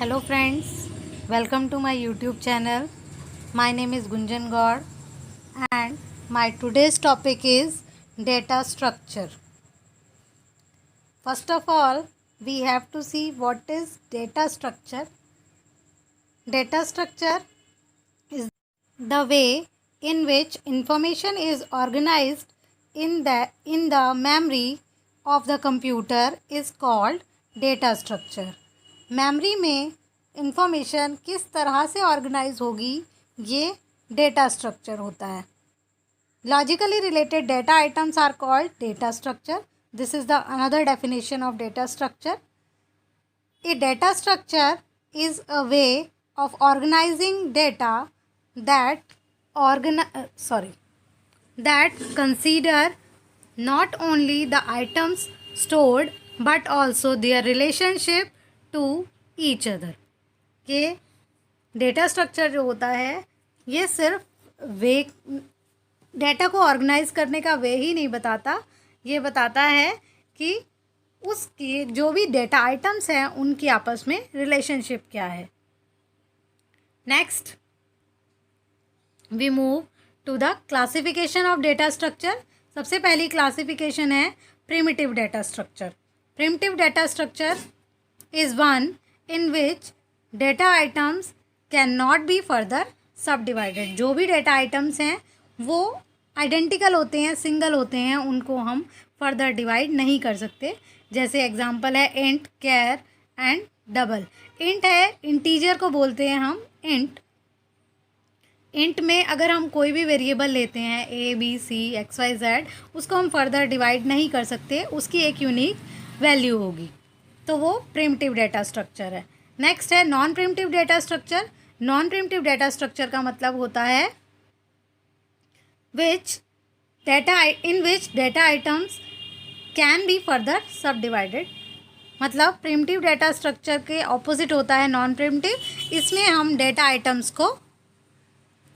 Hello friends, welcome to my YouTube channel. My name is Gunjan Gaur and my today's topic is data structure. First of all, we have to see what is data structure. Data structure is the way in which information is organized in the memory of the computer is called data structure. Memory में information किस तरह से organise होगी ये data structure होता है. Logically related data items are called data structure. This is the another definition of data structure. A data structure is a way of organising data that consider not only the items stored but also their relationship to each other. ये data structure जो होता है ये सिर्फ वे data को organise करने का वे ही नहीं बताता, ये बताता है कि उसकी जो भी डेटा आइटम्स हैं उनकी आपस में रिलेशनशिप क्या है. Next we move to the classification of data structure. सबसे पहली क्लासिफिकेशन है primitive data structure. Primitive data structure is one in which data items cannot be further subdivided. जो भी डेटा आइटम्स हैं वो आइडेंटिकल होते हैं, सिंगल होते हैं, उनको हम फर्दर डिवाइड नहीं कर सकते. जैसे एग्जांपल है int, char and double. Int है, इंटीजर को बोलते हैं हम इंट. इंट में अगर हम कोई भी वेरिएबल लेते हैं A B C X Y Z, उसको हम फर्दर डिवाइड नहीं कर सकते, उसकी एक यूनिक वैल्यू होगी, तो वो प्रिमिटिव डेटा स्ट्रक्चर है. नेक्स्ट है non primitive data structure. Non primitive data structure का मतलब होता है in which data items can be further sub divided. मतलब प्रिमिटिव डेटा स्ट्रक्चर के ऑपोजिट होता है नॉन प्रिमिटिव. इसमें हम डेटा आइटम्स को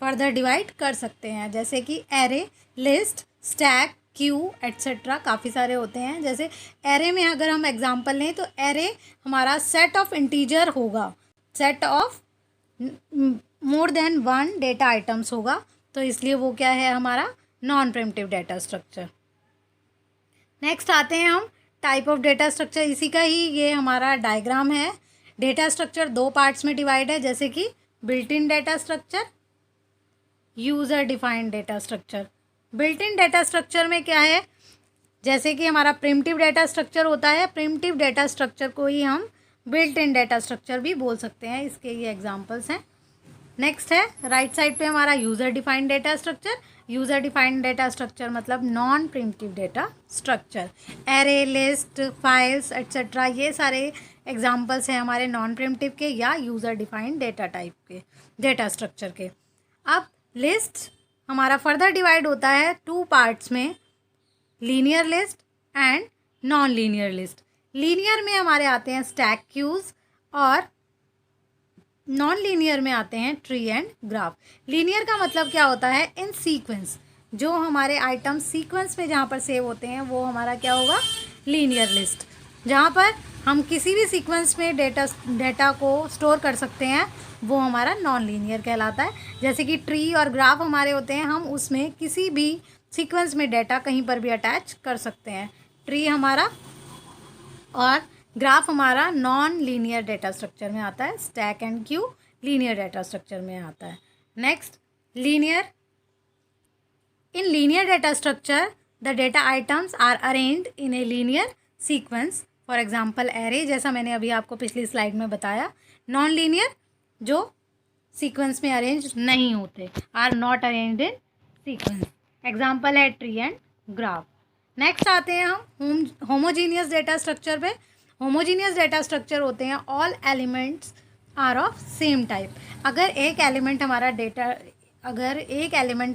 फर्दर डिवाइड कर सकते हैं, जैसे कि array, list, stack, queue etcetera काफ़ी सारे होते हैं. जैसे एरे में अगर हम एग्जांपल लें तो एरे हमारा सेट ऑफ इंटीजर होगा, set of more than one data items होगा, तो इसलिए वो क्या है हमारा non primitive data structure. Next आते हैं हम टाइप ऑफ डेटा स्ट्रक्चर. इसी का ही ये हमारा डायग्राम है. डेटा स्ट्रक्चर दो पार्ट्स में डिवाइड है, जैसे कि built in data structure, user defined data structure. Built in data structure में क्या है, जैसे कि हमारा प्रिमिटिव डेटा स्ट्रक्चर होता है, प्रिमिटिव डेटा स्ट्रक्चर को ही हम बिल्ट इन डेटा स्ट्रक्चर भी बोल सकते हैं. इसके ये एग्जांपल्स हैं. नेक्स्ट है राइट साइड पे हमारा user defined data structure. User defined data structure मतलब non primitive data structure. Array, list, files etcetera ये सारे एग्जाम्पल्स हैं हमारे नॉन प्रिमिटिव के या यूज़र डिफाइंड डेटा टाइप के डेटा स्ट्रक्चर के. अब लिस्ट हमारा फर्दर डिवाइड होता है टू पार्ट्स में, linear list and non linear list. Linear में हमारे आते हैं स्टैक, क्यूज, और नॉन लीनियर में आते हैं ट्री एंड ग्राफ. लीनियर का मतलब क्या होता है, इन सीक्वेंस. जो हमारे आइटम सीक्वेंस में जहाँ पर सेव होते हैं वो हमारा क्या होगा, लीनियर लिस्ट. जहाँ पर हम किसी भी सीक्वेंस में डेटा को स्टोर कर सकते हैं वो हमारा नॉन लीनियर कहलाता है. जैसे कि ट्री और ग्राफ हमारे होते हैं, हम उसमें किसी भी सीक्वेंस में डेटा कहीं पर भी अटैच कर सकते हैं. ट्री हमारा और ग्राफ हमारा नॉन लीनियर डेटा स्ट्रक्चर में आता है. Stack and queue linear data structure में आता है. Next linear. In linear data structure the data items are arranged in a linear sequence. For example array, जैसा मैंने अभी आपको पिछली स्लाइड में बताया. नॉन लीनियर जो सीक्वेंस में अरेंज नहीं होते, are not arranged in sequence. Example है ट्री एंड ग्राफ. नेक्स्ट आते हैं हम होमोजीनियस डेटा स्ट्रक्चर पे. होमोजीनियस डेटा स्ट्रक्चर होते हैं all elements are of same type. अगर एक एलिमेंट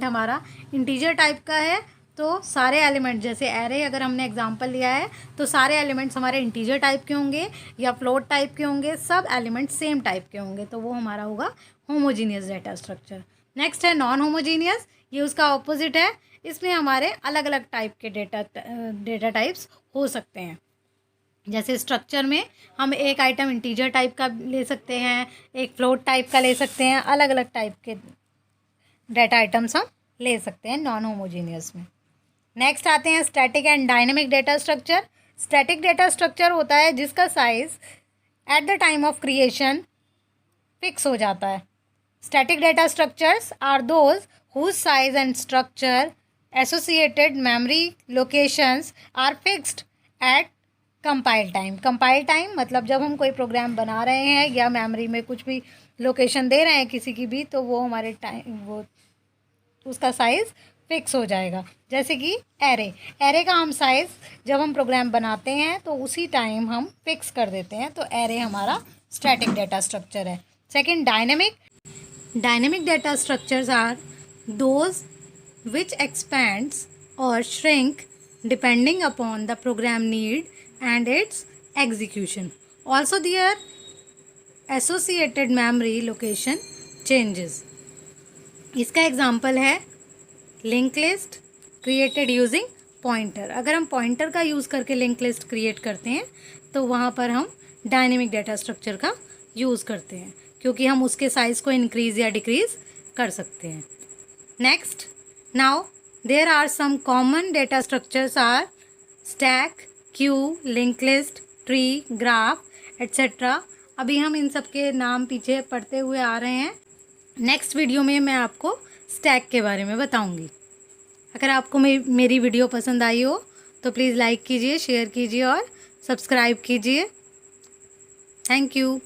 हमारा इंटीजर टाइप का है तो सारे एलिमेंट, जैसे एरे अगर हमने एग्जांपल लिया है तो सारे एलिमेंट्स हमारे इंटीजर टाइप के होंगे या फ्लोट टाइप के होंगे, सब एलिमेंट सेम टाइप के होंगे, तो वो हमारा होगा होमोजीनियस डेटा स्ट्रक्चर. नेक्स्ट है नॉन होमोजीनियस. ये उसका ऑपोजिट है. इसमें हमारे अलग अलग टाइप के डेटा टाइप्स हो सकते हैं. जैसे स्ट्रक्चर में हम एक आइटम इंटीजर टाइप का ले सकते हैं, एक फ्लोट टाइप का ले सकते हैं, अलग अलग टाइप के डाटा आइटम्स हम ले सकते हैं नॉन होमोजीनियस में। नेक्स्ट आते हैं static and dynamic data structure. Static data structure होता है जिसका size at the time of creation fix हो जाता है। Static data structures are those whose size and structure associated memory locations are fixed at compile time. Compile time मतलब जब हम कोई प्रोग्राम बना रहे हैं या मेमोरी में कुछ भी लोकेशन दे रहे हैं किसी की भी, तो वो हमारे टाइम वो उसका साइज़ फिक्स हो जाएगा। जैसे कि एरे का हम साइज़ जब हम प्रोग्राम बनाते हैं तो उसी टाइम हम फिक्स कर देते हैं, तो एरे हमारा स्टैटिक डेटा स्ट्रक्चर है। Second dynamic data structures are those which expands और shrink depending upon the program need and its execution. Also their associated memory location changes. इसका एग्जाम्पल है link list created using pointer. अगर हम pointer का use करके link list create करते हैं तो वहाँ पर हम डायनेमिक डेटा स्ट्रक्चर का यूज़ करते हैं, क्योंकि हम उसके साइज़ को इंक्रीज़ या डिक्रीज़ कर सकते हैं। Next, now there are some common data structures are stack, queue, link list, tree, graph etcetera. अभी हम इन सब के नाम पीछे पढ़ते हुए आ रहे हैं। नेक्स्ट वीडियो में मैं आपको स्टैक के बारे में बताऊंगी। अगर आपको मेरी वीडियो पसंद आई हो तो प्लीज़ लाइक कीजिए, शेयर कीजिए और सब्सक्राइब कीजिए। Thank you.